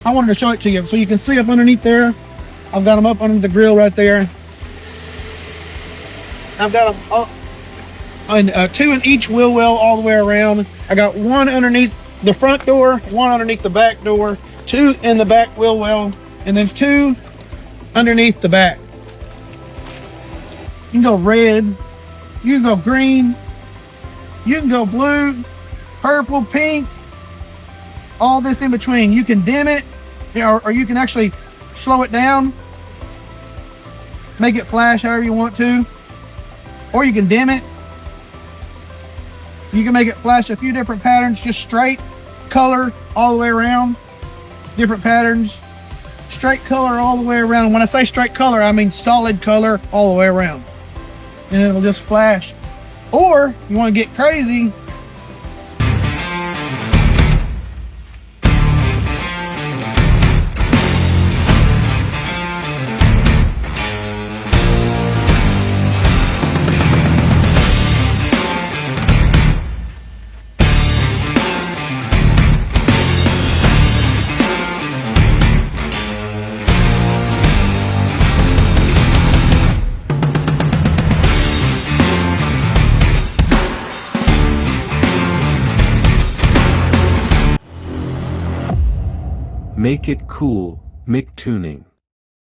I wanted to show it to you so you can see up underneath there. I've got them up under the grill right there. I've got them up, and 2 in each wheel well all the way around. I got 1 underneath the front door, 1 underneath the back door, 2 in the back wheel well, and then 2 underneath the back. You can go red, you can go green, you can go blue, purple, pink, all this in between. You can dim it, or you can actually slow it down, make it flash however you want to, or you can dim it. You can make it flash a few different patterns, just straight color all the way around, different patterns, straight color all the way around. When I say straight color, I mean solid color all the way around, and it'll just flash. Or you want to get crazy, Make it cool, MICTUNING.